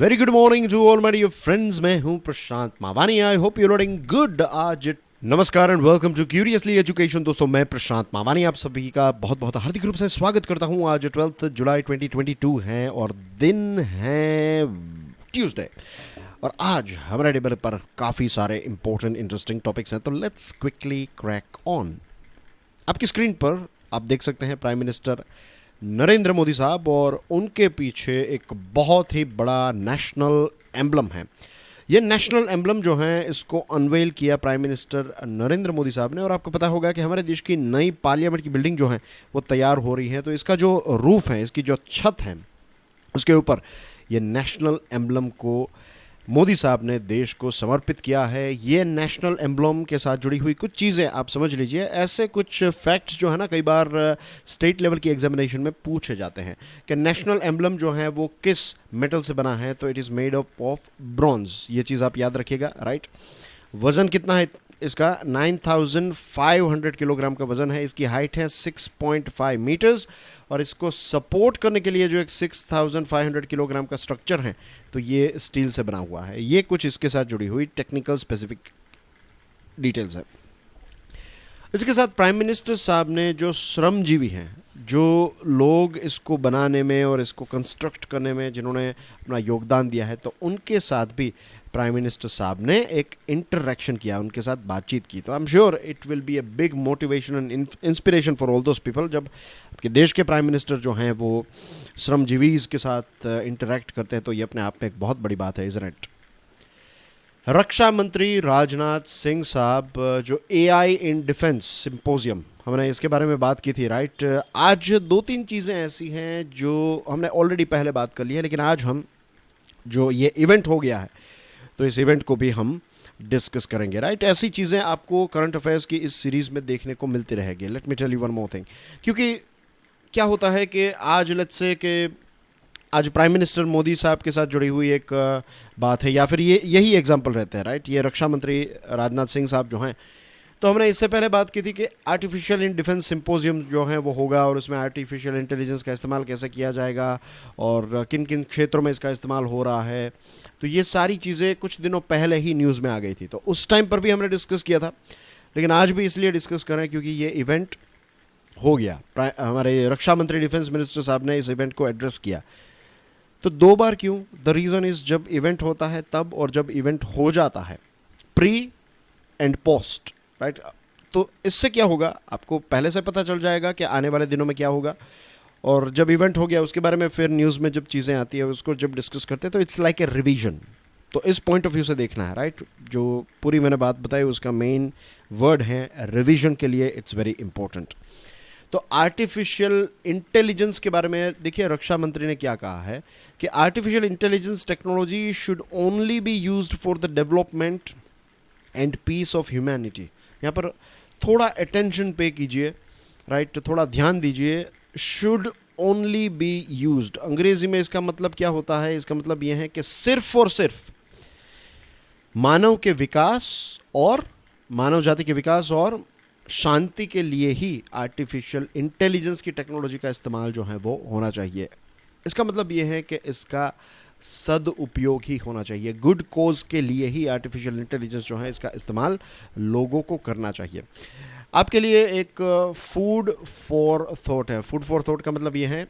Very good morning to all my dear friends. मैं हूं Prashant Mawani. I hope you loading good. आज नमस्कार and welcome to curiously education. दोस्तों, मैं प्रशांत मावानी आप सभी का बहुत बहुत हार्दिक रूप से स्वागत करता हूं। आज 12 जुलाई 2022 है और दिन है ट्यूसडे। और आज हमारे टेबल पर काफ़ी सारे इंपॉर्टेंट इंटरेस्टिंग टॉपिक्स हैं, तो लेट्स क्विकली क्रैक ऑन। आपकी स्क्रीन पर आप देख सकते हैं प्राइम मिनिस्टर नरेंद्र मोदी साहब, और उनके पीछे एक बहुत ही बड़ा नेशनल एम्बलम है। ये नेशनल एम्बलम जो है, इसको अनवेल किया प्राइम मिनिस्टर नरेंद्र मोदी साहब ने। और आपको पता होगा कि हमारे देश की नई पार्लियामेंट की बिल्डिंग जो है वो तैयार हो रही है, तो इसका जो रूफ है, इसकी जो छत है, उसके ऊपर ये नेशनल एम्बलम को मोदी साहब ने देश को समर्पित किया है। ये नेशनल एम्बलम के साथ जुड़ी हुई कुछ चीज़ें आप समझ लीजिए। ऐसे कुछ फैक्ट्स जो है ना, कई बार स्टेट लेवल की एग्जामिनेशन में पूछे जाते हैं कि नेशनल एम्बलम जो है वो किस मेटल से बना है, तो it is made up of bronze. ये चीज़ आप याद रखिएगा, राइट। वज़न कितना है इसका? 9500 किलोग्राम का वज़न है। इसकी हाइट है 6.5 मीटर्स, और इसको सपोर्ट करने के लिए जो एक 6500 किलोग्राम का स्ट्रक्चर है, तो ये स्टील से बना हुआ है। ये कुछ इसके साथ जुड़ी हुई टेक्निकल स्पेसिफिक डिटेल्स है। इसके साथ प्राइम मिनिस्टर साहब ने जो श्रमजीवी हैं, जो लोग इसको बनाने में और इसको कंस्ट्रक्ट करने में जिन्होंने अपना योगदान दिया है, तो उनके साथ भी प्राइम मिनिस्टर साहब ने एक इंटरेक्शन किया, उनके साथ बातचीत की। तो I am sure it will be a big motivation and inspiration for all those people. जब आपके देश के प्राइम मिनिस्टर जो हैं वो श्रमजीवीज के साथ इंटरेक्ट करते हैं, तो ये अपने आप में एक बहुत बड़ी बात है, इज़न्ट इट। रक्षा मंत्री राजनाथ सिंह साहब, जो एआई इन डिफेंस सिंपोजियम, हमने इसके बारे में बात की थी, राइट। आज दो तीन चीज़ें ऐसी हैं जो हमने ऑलरेडी पहले बात कर ली है, लेकिन आज हम जो ये इवेंट हो गया है, तो इस इवेंट को भी हम डिस्कस करेंगे, राइट। ऐसी चीज़ें आपको करंट अफेयर्स की इस सीरीज़ में देखने को मिलती रहेगी। Let me tell you one more thing. क्योंकि क्या होता है कि आज लेट्स से कि आज प्राइम मिनिस्टर मोदी साहब के साथ जुड़ी हुई एक बात है, या फिर ये यही एग्जांपल रहते हैं, राइट। ये रक्षा मंत्री राजनाथ सिंह साहब जो हैं, तो हमने इससे पहले बात की थी कि आर्टिफिशियल इन डिफेंस सिंपोजियम जो है वो होगा, और उसमें आर्टिफिशियल इंटेलिजेंस का इस्तेमाल कैसे किया जाएगा और किन किन क्षेत्रों में इसका इस्तेमाल हो रहा है। तो ये सारी चीज़ें कुछ दिनों पहले ही न्यूज़ में आ गई थी, तो उस टाइम पर भी हमने डिस्कस किया था, लेकिन आज भी इसलिए डिस्कस कर रहे हैं क्योंकि ये इवेंट हो गया। हमारे रक्षा मंत्री डिफेंस मिनिस्टर साहब ने इस इवेंट को एड्रेस किया। तो दो बार क्यों? द रीज़न इज़ जब इवेंट होता है तब, और जब इवेंट हो जाता है, प्री एंड पोस्ट, राइट। तो इससे क्या होगा, आपको पहले से पता चल जाएगा कि आने वाले दिनों में क्या होगा, और जब इवेंट हो गया उसके बारे में फिर न्यूज़ में जब चीज़ें आती है उसको जब डिस्कस करते हैं, तो इट्स लाइक ए रिवीजन। तो इस पॉइंट ऑफ व्यू से देखना है, राइट। जो पूरी मैंने बात बताई उसका मेन वर्ड है रिवीजन के लिए, इट्स वेरी इंपॉर्टेंट। तो आर्टिफिशियल इंटेलिजेंस के बारे में देखिए, रक्षा मंत्री ने क्या कहा है कि artificial intelligence technology should only be used for the development and peace of humanity. यहाँ पर थोड़ा अटेंशन पे कीजिए, राइट, थोड़ा ध्यान दीजिए। शुड ओनली बी यूज्ड, अंग्रेजी में इसका मतलब क्या होता है? इसका मतलब यह है कि सिर्फ और सिर्फ मानव के विकास और मानव जाति के विकास और शांति के लिए ही आर्टिफिशियल इंटेलिजेंस की टेक्नोलॉजी का इस्तेमाल जो है वो होना चाहिए। इसका मतलब ये है कि इसका सदुपयोग ही होना चाहिए। गुड कोज के लिए ही आर्टिफिशियल इंटेलिजेंस जो है इसका इस्तेमाल लोगों को करना चाहिए। आपके लिए एक फूड फॉर थॉट है। फूड फॉर थॉट का मतलब ये है,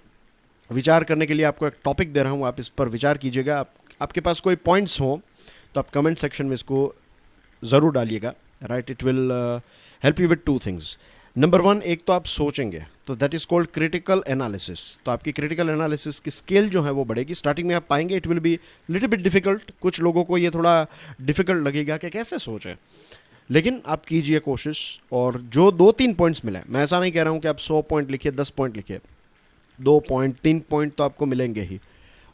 विचार करने के लिए आपको एक टॉपिक दे रहा हूँ, आप इस पर विचार कीजिएगा। आपके पास कोई पॉइंट्स हो तो आप कमेंट सेक्शन में इसको ज़रूर डालिएगा, right. It will help you with two things. Number one, एक तो आप सोचेंगे, तो that is called critical analysis. तो आपकी क्रिटिकल एनालिसिस की स्केल जो है वो बढ़ेगी। स्टार्टिंग में आप पाएंगे it will be little bit difficult, कुछ लोगों को ये थोड़ा डिफिकल्ट लगेगा कि कैसे सोचें, लेकिन आप कीजिए कोशिश। और जो दो तीन पॉइंट्स मिले, मैं ऐसा नहीं कह रहा हूँ कि आप 100 पॉइंट लिखिए, 10 पॉइंट लिखिए, 2 पॉइंट 3 पॉइंट तो आपको मिलेंगे ही।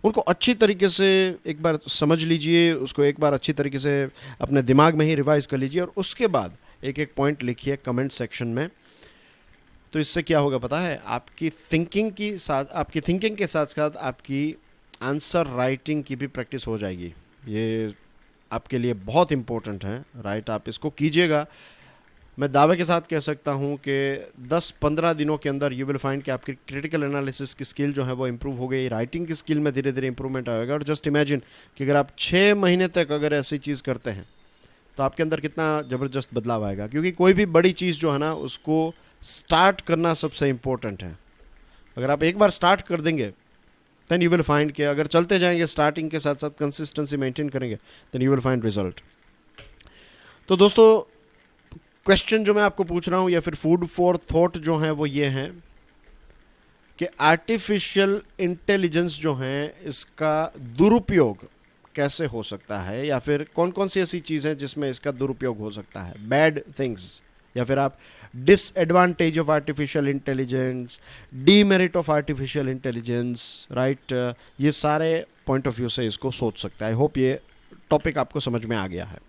उनको अच्छी तरीके से एक बार समझ लीजिए, उसको एक बार अच्छी तरीके से अपने दिमाग में ही रिवाइज कर लीजिए, और उसके बाद एक एक पॉइंट लिखिए कमेंट सेक्शन में। तो इससे क्या होगा पता है? आपकी थिंकिंग के साथ साथ आपकी आंसर राइटिंग की भी प्रैक्टिस हो जाएगी। ये आपके लिए बहुत इंपॉर्टेंट है, राइट। आप इसको कीजिएगा। मैं दावे के साथ कह सकता हूं कि 10-15 दिनों के अंदर यू विल फाइंड कि आपकी क्रिटिकल एनालिसिस की स्किल जो है वो इम्प्रूव हो गई, राइटिंग की स्किल में धीरे धीरे इंप्रूवमेंट आएगा। और जस्ट इमेजिन कि अगर आप 6 महीने तक अगर ऐसी चीज़ करते हैं तो आपके अंदर कितना ज़बरदस्त बदलाव आएगा। क्योंकि कोई भी बड़ी चीज़ जो है ना, उसको स्टार्ट करना सबसे इम्पोर्टेंट है। अगर आप एक बार स्टार्ट कर देंगे देन यू विल फाइंड कि अगर चलते जाएंगे स्टार्टिंग के साथ साथ कंसिस्टेंसी मेंटेन करेंगे then you will find result. तो दोस्तों, क्वेश्चन जो मैं आपको पूछ रहा हूँ या फिर फूड फॉर थॉट जो है वो ये है कि आर्टिफिशियल इंटेलिजेंस जो है इसका दुरुपयोग कैसे हो सकता है, या फिर कौन कौन सी ऐसी चीज़ है जिसमें इसका दुरुपयोग हो सकता है, बैड थिंग्स, या फिर आप disadvantage of artificial intelligence, demerit of artificial intelligence, right. ये सारे पॉइंट ऑफ व्यू से इसको सोच सकता है। आई होप ये टॉपिक आपको समझ में आ गया है।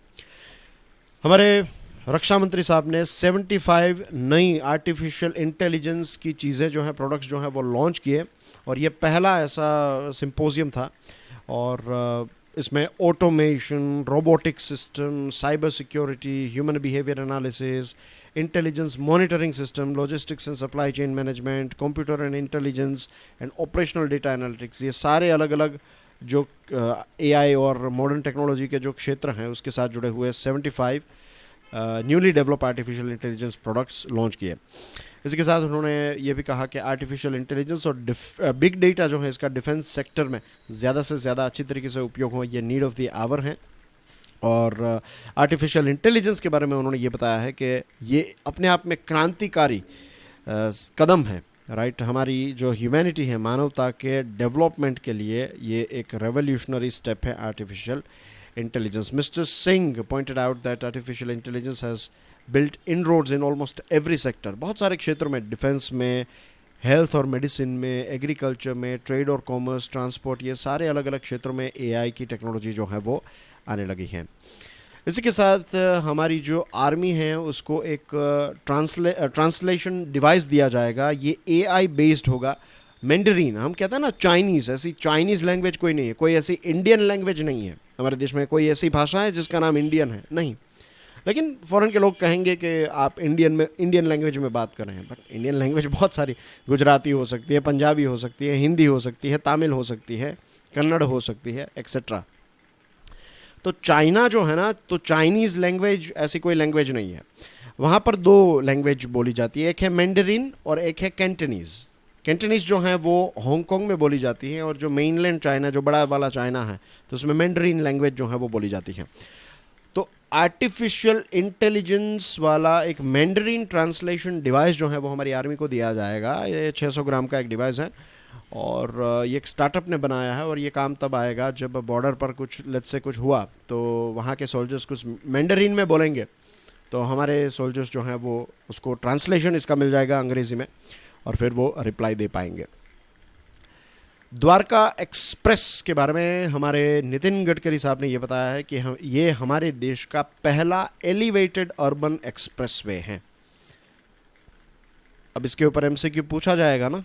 हमारे रक्षा मंत्री साहब ने 75 नई आर्टिफिशियल इंटेलिजेंस की चीज़ें जो हैं, प्रोडक्ट्स जो हैं वो लॉन्च किए, और ये पहला ऐसा सिंपोजियम था। और इसमें automation, robotic system, cyber security, human behaviour analysis, intelligence monitoring system, logistics and supply chain management, computer and intelligence and operational data analytics, ये सारे अलग अलग जो एआई और मॉडर्न टेक्नोलॉजी के जो क्षेत्र हैं उसके साथ जुड़े हुए 75 newly develop artificial intelligence products launch किए। इसी के साथ उन्होंने ये भी कहा कि आर्टिफिशियल इंटेलिजेंस और बिग डेटा जो है इसका डिफेंस सेक्टर में ज़्यादा से ज़्यादा अच्छी तरीके से उपयोग हो, ये नीड ऑफ द आवर है। और आर्टिफिशियल इंटेलिजेंस के बारे में उन्होंने ये बताया है कि ये अपने आप में क्रांतिकारी कदम है, राइट। हमारी जो ह्यूमैनिटी है, मानवता के डेवलपमेंट के लिए ये एक रेवोल्यूशनरी स्टेप है artificial intelligence. Mr. Singh pointed out that artificial intelligence has built inroads in almost every sector. बहुत सारे क्षेत्रों में, डिफेंस में, हेल्थ और मेडिसिन में, एग्रीकल्चर में, ट्रेड और कॉमर्स, ट्रांसपोर्ट, ये सारे अलग अलग क्षेत्रों में एआई की टेक्नोलॉजी जो है वो आने लगी है। इसी के साथ हमारी जो आर्मी है उसको एक ट्रांसलेशन डिवाइस दिया जाएगा। ये एआई बेस्ड होगा। मैंडरीन, हम कहते हैं ना चाइनीज़, ऐसी चाइनीज़ लैंग्वेज कोई नहीं है, कोई ऐसी इंडियन लैंग्वेज नहीं है हमारे देश में, कोई ऐसी भाषा है जिसका नाम इंडियन है, नहीं। लेकिन फ़ॉरेन के लोग कहेंगे कि आप इंडियन लैंग्वेज में बात कर रहे हैं, बट इंडियन लैंग्वेज बहुत सारी, गुजराती हो सकती है, पंजाबी हो सकती है, हिंदी हो सकती है, तमिल हो सकती है, कन्नड़ हो सकती है, एक्सेट्रा। तो चाइना जो है ना, तो चाइनीज़ लैंग्वेज ऐसी कोई लैंग्वेज नहीं है। वहाँ पर 2 लैंग्वेज बोली जाती है, एक है मैंडरीन और एक है कैंटनीज़। कैंटनीज़ जो है वो हांगकांग में बोली जाती है, और जो मेनलैंड चाइना, जो बड़ा वाला चाइना है, तो उसमें मैंडरीन लैंग्वेज जो है वो बोली जाती है। तो आर्टिफिशियल इंटेलिजेंस वाला एक मैंडरीन ट्रांसलेशन डिवाइस जो है वो हमारी आर्मी को दिया जाएगा। ये 600 ग्राम का एक डिवाइस है, और ये एक स्टार्टअप ने बनाया है, और ये काम तब आएगा जब बॉर्डर पर कुछ लेट्स से कुछ हुआ, तो वहाँ के सोल्जर्स कुछ मैंडरीन में बोलेंगे, तो हमारे सोल्जर्स जो हैं वो उसको ट्रांसलेशन इसका मिल जाएगा अंग्रेज़ी में, और फिर वो रिप्लाई दे पाएंगे। द्वारका एक्सप्रेस के बारे में हमारे नितिन गडकरी साहब ने ये बताया है कि ये हमारे देश का पहला एलिवेटेड अर्बन एक्सप्रेसवे है। अब इसके ऊपर एमसीक्यू पूछा जाएगा ना,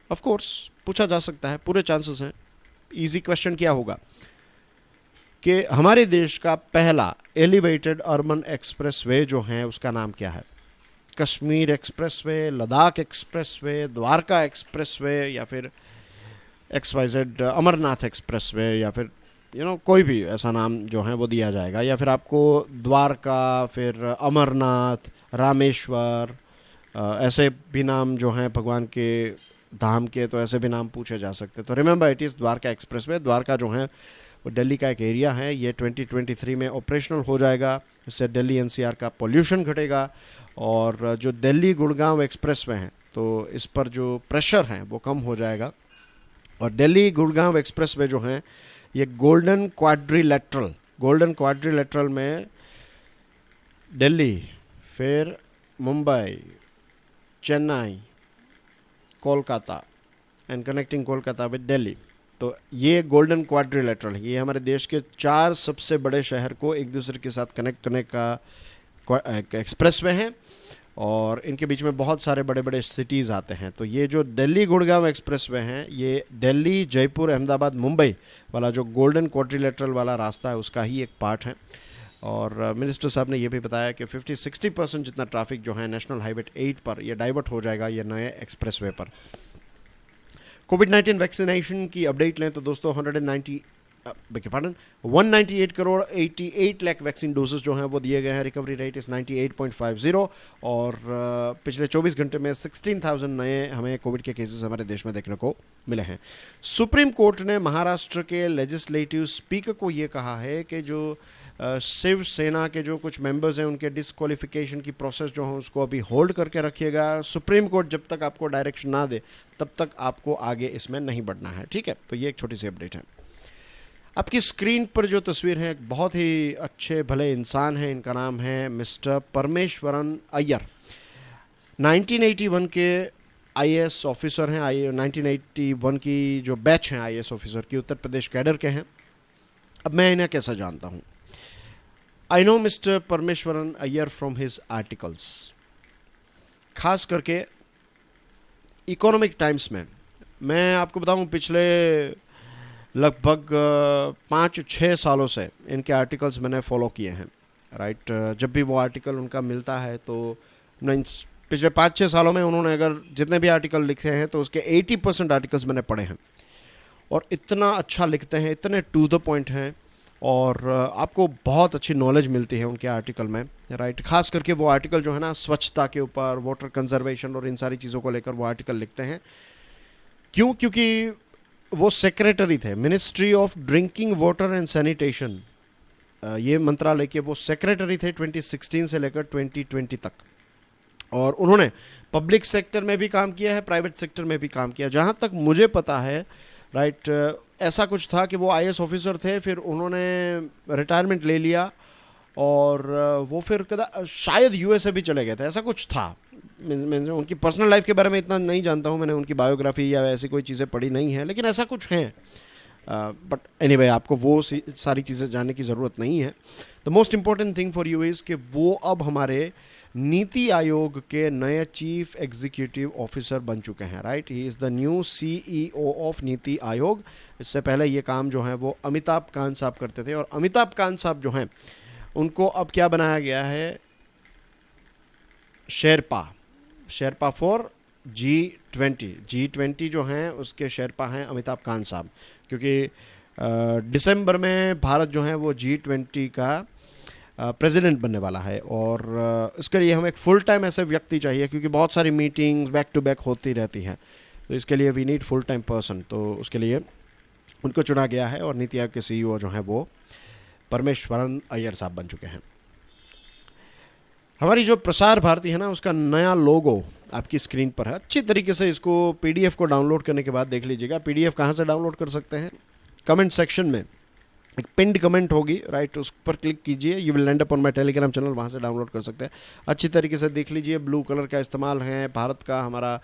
ऑफ कोर्स पूछा जा सकता है, पूरे चांसेस हैं। इजी क्वेश्चन क्या होगा कि हमारे देश का पहला एलिवेटेड अर्बन एक्सप्रेसवे जो है उसका नाम क्या है? Kashmir expressway, Ladakh expressway, Dwarka expressway, या फिर XYZ अमरनाथ एक्सप्रेसवे, या फिर कोई भी ऐसा नाम जो है वो दिया जाएगा। या फिर आपको द्वारका, फिर अमरनाथ, रामेश्वर, ऐसे भी नाम जो हैं भगवान के धाम के, तो ऐसे भी नाम पूछे जा सकते। तो remember, it is Dwarka expressway. Dwarka जो है वो दिल्ली का एक एरिया है। ये 2023 में ऑपरेशनल हो जाएगा। इससे दिल्ली एनसीआर का पोल्यूशन घटेगा, और जो दिल्ली गुड़गांव एक्सप्रेसवे हैं तो इस पर जो प्रेशर है वो कम हो जाएगा। और दिल्ली गुड़गांव एक्सप्रेसवे जो हैं ये गोल्डन क्वाड्रिलेटरल में दिल्ली, फिर Mumbai, Chennai, Kolkata and connecting Kolkata with Delhi, तो ये गोल्डन क्वाड्रिलेटरल है। ये हमारे देश के 4 सबसे बड़े शहर को एक दूसरे के साथ कनेक्ट करने का एक्सप्रेसवे है, और इनके बीच में बहुत सारे बड़े बड़े सिटीज़ आते हैं। तो ये जो दिल्ली गुड़गांव एक्सप्रेसवे हैं, ये दिल्ली, जयपुर, अहमदाबाद, मुंबई वाला जो गोल्डन क्वाड्रिलेटरल वाला रास्ता है उसका ही एक पार्ट है। और मिनिस्टर साहब ने ये भी बताया कि 50-60% जितना ट्रैफिक जो है नेशनल हाईवे 8 पर ये डाइवर्ट हो जाएगा ये नए एक्सप्रेसवे पर। कोविड-19 वैक्सीनेशन की अपडेट लें तो दोस्तों 198 करोड़ 88 लाख वैक्सीन डोजेस जो हैं वो दिए गए हैं। रिकवरी रेट इस 98.50 और पिछले 24 घंटे में 16,000 नए हमें कोविड के केसेस हमारे देश में देखने को मिले हैं। सुप्रीम कोर्ट ने महाराष्ट्र के लेजिस्लेटिव स्पीकर को ये कहा है कि जो शिवसेना के जो कुछ मेंबर्स हैं उनके डिस्क्वालिफिकेशन की प्रोसेस जो है उसको अभी होल्ड करके रखिएगा। सुप्रीम कोर्ट जब तक आपको डायरेक्शन ना दे तब तक आपको आगे इसमें नहीं बढ़ना है, ठीक है। तो ये एक छोटी सी अपडेट है। आपकी स्क्रीन पर जो तस्वीर है एक बहुत ही अच्छे भले इंसान हैं, इनका नाम है मिस्टर परमेश्वरन अय्यर। 1981 के आईएएस ऑफिसर हैं। 1981 की जो बैच हैं आईएएस ऑफिसर की उत्तर प्रदेश कैडर के हैं। अब मैं इन्हें कैसा जानता हूँ? I know mister Parameswaran Iyer from his articles, खास करके इकोनॉमिक टाइम्स में। मैं आपको बताऊँ पिछले लगभग 5-6 सालों से इनके आर्टिकल्स मैंने फॉलो किए हैं, राइट। जब भी वो आर्टिकल उनका मिलता है तो पिछले 5-6 सालों में उन्होंने अगर जितने भी आर्टिकल लिखे हैं तो उसके 80% आर्टिकल्स मैंने पढ़े हैं और इतना अच्छा लिखते हैं, इतने टू द पॉइंट हैं और आपको बहुत अच्छी नॉलेज मिलती है उनके आर्टिकल में, राइट। खास करके वो आर्टिकल जो है ना स्वच्छता के ऊपर, वाटर कंजर्वेशन और इन सारी चीज़ों को लेकर वो आर्टिकल लिखते हैं। क्यों? क्योंकि वो सेक्रेटरी थे ministry of drinking water and sanitation, ये मंत्रालय के वो सेक्रेटरी थे 2016 से लेकर 2020 तक। और उन्होंने पब्लिक सेक्टर में भी काम किया है, प्राइवेट सेक्टर में भी काम किया। जहाँ तक मुझे पता है, राइट, ऐसा कुछ था कि वो आईएएस ऑफिसर थे, फिर उन्होंने रिटायरमेंट ले लिया और वो फिर शायद यूएसए भी चले गए थे, ऐसा कुछ था। मैं उनकी पर्सनल लाइफ के बारे में इतना नहीं जानता हूँ, मैंने उनकी बायोग्राफी या ऐसी कोई चीज़ें पढ़ी नहीं है, लेकिन ऐसा कुछ है। बट एनीवे आपको वो सारी चीज़ें जानने की ज़रूरत नहीं है। The most important thing for you is कि वो अब हमारे नीति आयोग के नए चीफ एग्जीक्यूटिव ऑफिसर बन चुके हैं, right. He is the new CEO of NITI Aayog. इससे पहले ये काम जो है वो अमिताभ कांत साहब करते थे और अमिताभ कांत साहब जो हैं उनको अब क्या बनाया गया है? शेरपा फॉर G20 जो हैं उसके शेरपा हैं अमिताभ कांत साहब, क्योंकि दिसंबर में भारत जो है वो G20 का प्रेसिडेंट बनने वाला है और इसके लिए हमें एक फुल टाइम ऐसे व्यक्ति चाहिए, क्योंकि बहुत सारी मीटिंग्स बैक टू बैक होती रहती हैं, तो इसके लिए we need full time person. तो उसके लिए उनको चुना गया है और नीति आयोग के सीईओ जो हैं वो परमेश्वरन अय्यर साहब बन चुके हैं। हमारी जो प्रसार भारती है ना उसका नया लोगो आपकी स्क्रीन पर है। अच्छी तरीके से इसको पीडीएफ को डाउनलोड करने के बाद देख लीजिएगा। पीडीएफ कहाँ से डाउनलोड कर सकते हैं? कमेंट सेक्शन में एक पिंड कमेंट होगी, राइट, उस पर क्लिक कीजिए, you will and up on my Telegram channel, वहाँ से डाउनलोड कर सकते हैं। अच्छी तरीके से देख लीजिए, ब्लू कलर का इस्तेमाल है, भारत का हमारा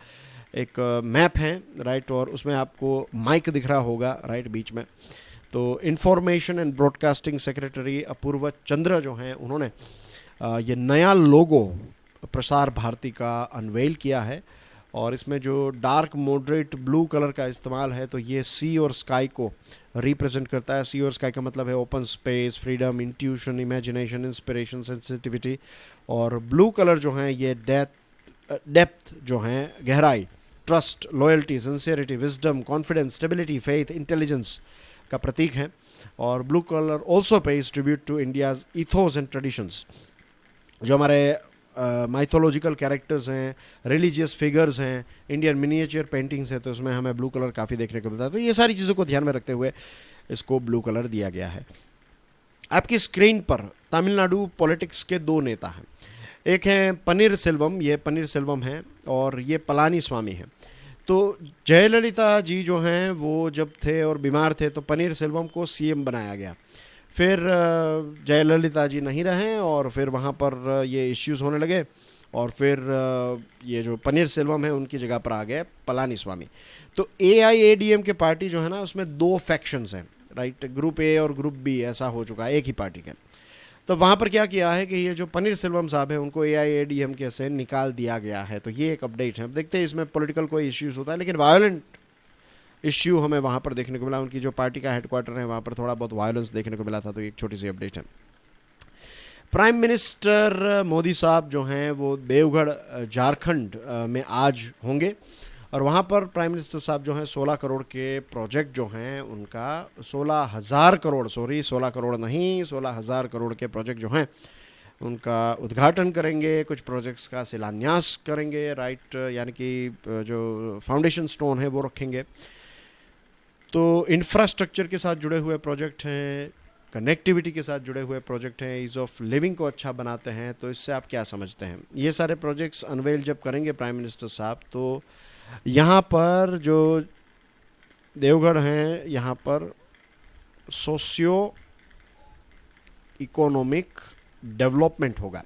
एक मैप है, राइट, और उसमें आपको माइक दिख रहा होगा, राइट, बीच में। तो इंफॉर्मेशन एंड ब्रॉडकास्टिंग सेक्रेटरी अपूर्व चंद्र जो हैं उन्होंने ये नया लोगो प्रसार भारती का अनवेल किया है और इसमें जो डार्क मॉडरेट ब्लू कलर का इस्तेमाल है तो ये सी और स्काई को रिप्रेजेंट करता है। सी और स्काई का मतलब है open space, freedom, intuition, imagination, inspiration, sensitivity, और ब्लू कलर जो हैं ये डेप्थ जो हैं, गहराई, trust, loyalty, sincerity, wisdom, confidence, stability, faith, intelligence का प्रतीक है। और blue colour also pays tribute to India's ethos and traditions. जो हमारे माइथोलॉजिकल कैरेक्टर्स हैं, रिलीजियस फिगर्स हैं, इंडियन मिनिएचर पेंटिंग्स हैं, तो उसमें हमें ब्लू कलर काफ़ी देखने को मिलता है। तो ये सारी चीज़ों को ध्यान में रखते हुए इसको ब्लू कलर दिया गया है। आपकी स्क्रीन पर तमिलनाडु पॉलिटिक्स के दो नेता हैं। एक हैं पनीर सेल्वम, ये पनीर सेल्वम हैं, और ये पलानी स्वामी हैं। तो जयललिता जी जो हैं वो जब थे और बीमार थे तो पनीर सेल्वम को सीएम बनाया गया। फिर जयललिता जी नहीं रहे और फिर वहाँ पर ये इश्यूज़ होने लगे और फिर ये जो पनीर सेल्वम है उनकी जगह पर आ गए पलानी स्वामी। तो AIADM के पार्टी जो है ना उसमें दो फैक्शंस हैं, राइट, ग्रुप ए और ग्रुप बी ऐसा हो चुका है एक ही पार्टी के। तो वहाँ पर क्या किया है कि ये जो पनीर सेल्वम साहब हैं उनको AIADM के से निकाल दिया गया है। तो ये एक अपडेट है। देखते हैं इसमें पॉलिटिकल कोई इश्यूज़ होता है, लेकिन वायलेंट इश्यू हमें वहाँ पर देखने को मिला। उनकी जो पार्टी का हेडक्वार्टर है वहाँ पर थोड़ा बहुत वायलेंस देखने को मिला था। तो एक छोटी सी अपडेट है। प्राइम मिनिस्टर मोदी साहब जो हैं वो देवगढ़ झारखंड में आज होंगे और वहाँ पर प्राइम मिनिस्टर साहब जो हैं 16 करोड़ के प्रोजेक्ट जो हैं उनका 16,000 करोड़, सॉरी 16 करोड़ नहीं, 16,000 करोड़ के प्रोजेक्ट जो हैं उनका उद्घाटन करेंगे, कुछ प्रोजेक्ट्स का शिलान्यास करेंगे, राइट, यानी कि जो फाउंडेशन स्टोन है वो रखेंगे। तो इंफ्रास्ट्रक्चर के साथ जुड़े हुए प्रोजेक्ट हैं, कनेक्टिविटी के साथ जुड़े हुए प्रोजेक्ट हैं, ईज़ ऑफ लिविंग को अच्छा बनाते हैं। तो इससे आप क्या समझते हैं? ये सारे प्रोजेक्ट्स अनवेल जब करेंगे प्राइम मिनिस्टर साहब, तो यहाँ पर जो देवगढ़ हैं यहाँ पर सोशियो इकोनॉमिक डेवलपमेंट होगा,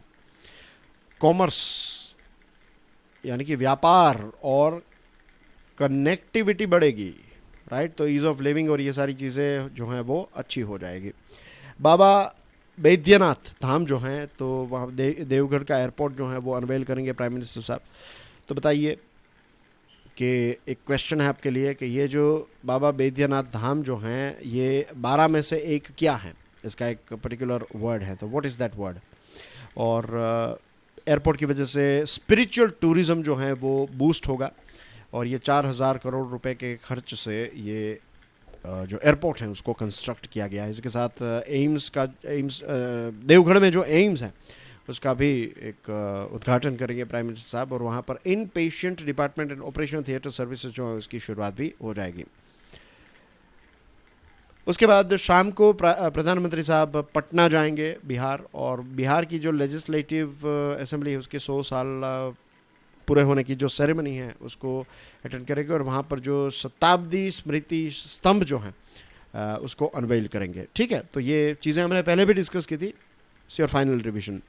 कॉमर्स यानी कि व्यापार और कनेक्टिविटी बढ़ेगी, राइट। तो ईज़ ऑफ लिविंग और ये सारी चीज़ें जो हैं वो अच्छी हो जाएगी। बाबा बैद्यनाथ धाम जो हैं तो वहाँ देवगढ़ का एयरपोर्ट जो है वो अनवेल करेंगे प्राइम मिनिस्टर साहब। तो बताइए कि एक क्वेश्चन है आपके लिए कि ये जो बाबा बैद्यनाथ धाम जो हैं ये 12 में से एक क्या है? इसका एक पर्टिकुलर वर्ड है, तो व्हाट इज़ दैट वर्ड? और एयरपोर्ट की वजह से स्पिरिचुअल टूरिज़्म जो है वो बूस्ट होगा और ये 4,000 करोड़ रुपए के खर्च से ये जो एयरपोर्ट है उसको कंस्ट्रक्ट किया गया है। इसके साथ एम्स देवगढ़ में जो एम्स है उसका भी एक उद्घाटन करेंगे प्राइम मिनिस्टर साहब और वहाँ पर inpatient department and operation theatre services जो है उसकी शुरुआत भी हो जाएगी। उसके बाद शाम को प्रधानमंत्री साहब पटना जाएंगे बिहार, और बिहार की जो लेजिस्लेटिव असेंबली है उसके 100 साल पूरे होने की जो सेरेमनी है उसको अटेंड करेंगे और वहाँ पर जो शताब्दी स्मृति स्तंभ जो हैं उसको अनवेल करेंगे। ठीक है, तो ये चीज़ें हमने पहले भी डिस्कस की थी। Your final revision.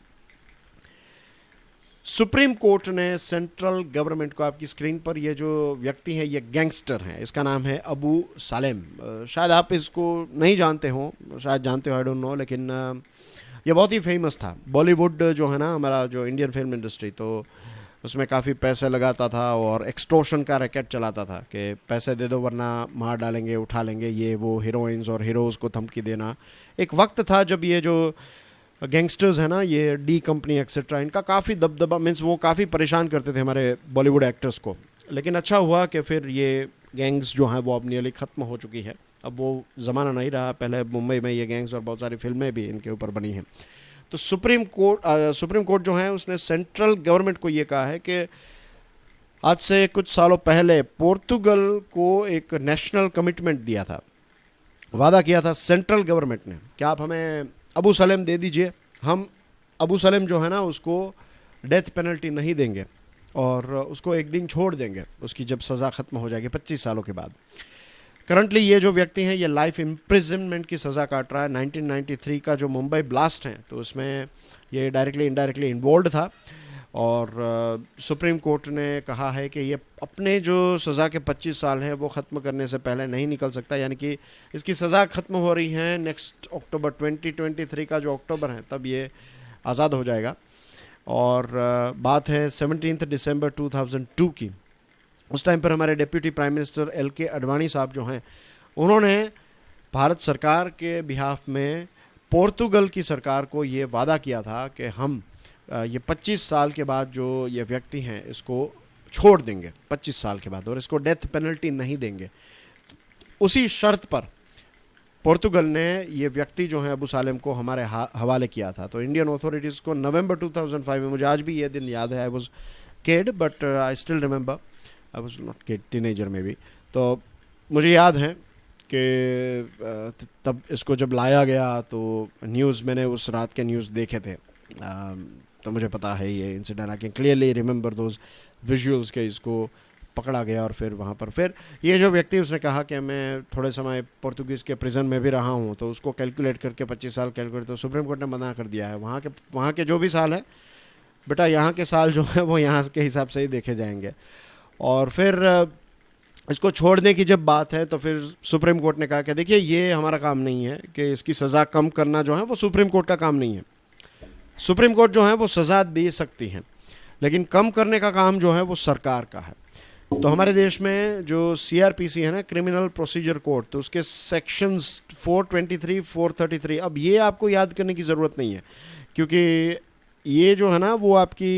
Supreme court ने सेंट्रल गवर्नमेंट को, आपकी स्क्रीन पर ये जो व्यक्ति हैं ये गैंगस्टर हैं, इसका नाम है अबू सालेम। शायद आप इसको नहीं जानते हो, शायद जानते हो, आई डोंट नो, लेकिन ये बहुत ही फेमस था। बॉलीवुड जो है ना हमारा जो इंडियन फिल्म इंडस्ट्री, तो उसमें काफ़ी पैसे लगाता था और एक्सटॉर्शन का रैकेट चलाता था कि पैसे दे दो वरना मार डालेंगे, उठा लेंगे, ये वो हीरोइंस और हीरोज़ को धमकी देना। एक वक्त था जब ये जो गैंगस्टर्स है ना, ये डी कंपनी एक्सेट्रा, इनका काफ़ी दबदबा, मीन्स वो काफ़ी परेशान करते थे हमारे बॉलीवुड एक्टर्स को। लेकिन अच्छा हुआ कि फिर ये गैंग्स जो हैं वो अब नियरली ख़त्म हो चुकी है। अब वो ज़माना नहीं रहा। पहले मुंबई में ये गैंग्स और बहुत सारी फिल्में भी इनके ऊपर बनी हैं। तो सुप्रीम कोर्ट जो है उसने सेंट्रल गवर्नमेंट को ये कहा है कि आज से कुछ सालों पहले पोर्तुगल को एक नेशनल कमिटमेंट दिया था, वादा किया था सेंट्रल गवर्नमेंट ने कि आप हमें अबू सलेम दे दीजिए, हम अबू सलेम जो है ना उसको डेथ पेनल्टी नहीं देंगे और उसको एक दिन छोड़ देंगे उसकी जब सज़ा ख़त्म हो जाएगी 25 सालों के बाद। करंटली ये जो व्यक्ति हैं ये लाइफ इम्प्रिजनमेंट की सज़ा काट रहा है। 1993 का जो मुंबई ब्लास्ट है तो उसमें ये डायरेक्टली इनडायरेक्टली इन्वॉल्व था और सुप्रीम कोर्ट ने कहा है कि ये अपने जो सज़ा के 25 साल हैं वो ख़त्म करने से पहले नहीं निकल सकता, यानी कि इसकी सज़ा ख़त्म हो रही है नेक्स्ट अक्टूबर 2023 का जो अक्टूबर है तब ये आज़ाद हो जाएगा। और बात है 17 दिसंबर 2002 की। उस टाइम पर हमारे deputy prime minister LK Advani साहब जो हैं उन्होंने भारत सरकार के बिहाफ में पोर्तुगल की सरकार को ये वादा किया था कि हम ये 25 साल के बाद जो ये व्यक्ति हैं इसको छोड़ देंगे 25 साल के बाद और इसको डेथ पेनल्टी नहीं देंगे। उसी शर्त पर पोर्तुगल ने ये व्यक्ति जो है अबू सालेम को हमारे हवाले किया था। तो इंडियन अथॉरिटीज़ को नवंबर 2005 में, मुझे आज भी ये दिन याद है, I was kid but I still remember, I was not kid, teenager में भी, तो मुझे याद है कि तब इसको जब लाया गया तो न्यूज़, मैंने उस रात के न्यूज़ देखे थे, तो मुझे पता है ये incident. I can clearly remember those visuals के इसको पकड़ा गया और फिर वहाँ पर फिर ये जो व्यक्ति उसने कहा कि मैं थोड़े समय पोर्तुगीज़ के प्रिजन में भी रहा हूँ, तो उसको कैलकुलेट करके 25 साल कैलकुलेट, तो सुप्रीम कोर्ट ने मना कर दिया है। वहाँ के जो भी साल है बेटा, यहाँ के साल जो है वो यहाँ के हिसाब से ही देखे जाएंगे। और फिर इसको छोड़ने की जब बात है तो फिर सुप्रीम कोर्ट ने कहा कि देखिए ये हमारा काम नहीं है, कि इसकी सज़ा कम करना जो है वो सुप्रीम कोर्ट का काम नहीं है। सुप्रीम कोर्ट जो है वो सज़ा दे सकती है लेकिन कम करने का काम जो है वो सरकार का है। तो हमारे देश में जो CRPC है ना, क्रिमिनल प्रोसीजर कोड, तो उसके सेक्शंस 423, 433, अब ये आपको याद करने की ज़रूरत नहीं है, क्योंकि ये जो है ना वो आपकी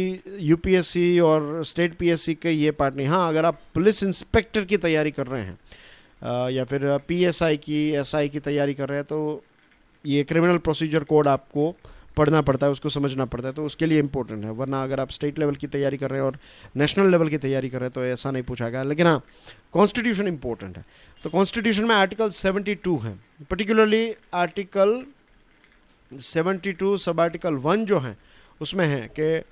UPSC और स्टेट PSC के ये पार्ट नहीं। हाँ, अगर आप पुलिस इंस्पेक्टर की तैयारी कर रहे हैं या फिर PSI की, SI की तैयारी कर रहे हैं, तो ये क्रिमिनल प्रोसीजर कोड आपको पढ़ना पड़ता है, उसको समझना पड़ता है, तो उसके लिए इंपॉर्टेंट है। वरना अगर आप स्टेट लेवल की तैयारी कर रहे हैं और नेशनल लेवल की तैयारी कर रहे हैं तो ऐसा नहीं पूछा गया। लेकिन हाँ, कॉन्स्टिट्यूशन इंपॉर्टेंट है। तो कॉन्स्टिट्यूशन में आर्टिकल 72 है, पर्टिकुलरली आर्टिकल 72 सब आर्टिकल 1 जो है उसमें है कि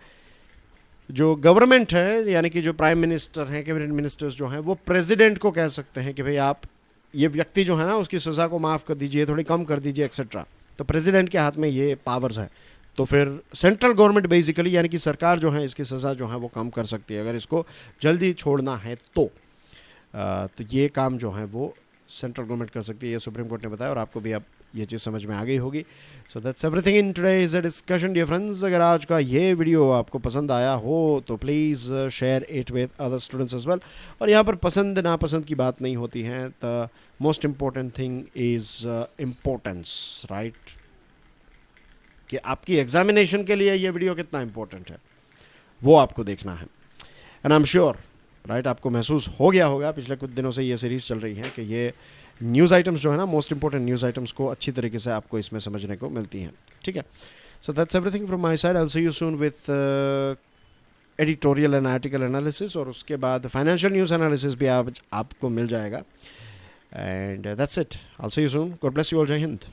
जो गवर्नमेंट है, यानी कि जो प्राइम मिनिस्टर हैं, कैबिनेट मिनिस्टर्स जो हैं, वो प्रेसिडेंट को कह सकते हैं कि भाई आप ये व्यक्ति जो है ना उसकी सज़ा को माफ़ कर दीजिए, थोड़ी कम कर दीजिए, एक्सेट्रा। तो प्रेसिडेंट के हाथ में ये पावर्स है। तो फिर सेंट्रल गवर्नमेंट बेसिकली, यानी कि सरकार जो है, इसकी सज़ा जो है वो कम कर सकती है अगर इसको जल्दी छोड़ना है तो ये काम जो है वो सेंट्रल गवर्नमेंट कर सकती है, ये सुप्रीम कोर्ट ने बताया और आपको भी अब ये चीज़ समझ में आ गई होगी। So that's everything in today's discussion dear friends. अगर आज का ये वीडियो आपको पसंद आया हो तो please share it with other students as well. और यहाँ पर पसंद नापसंद की बात नहीं होती है, the most important thing is importance, right, कि आपकी एग्जामिनेशन के लिए ये वीडियो कितना इम्पोर्टेंट है वो आपको देखना है। And I am sure, right, आपको महसूस हो गया होगा, पिछले कुछ दिनों से ये सीरीज़ चल रही है कि ये न्यूज़ आइटम्स जो है ना, मोस्ट इंपॉर्टेंट न्यूज़ आइटम्स को अच्छी तरीके से आपको इसमें समझने को मिलती हैं। ठीक है, सो that's everything from my side. I will see you soon with editorial and article analysis, और उसके बाद फाइनेंशियल न्यूज़ एनालिसिस भी आपको मिल जाएगा। And that's it, I will see you soon. God bless you all. जय हिंद।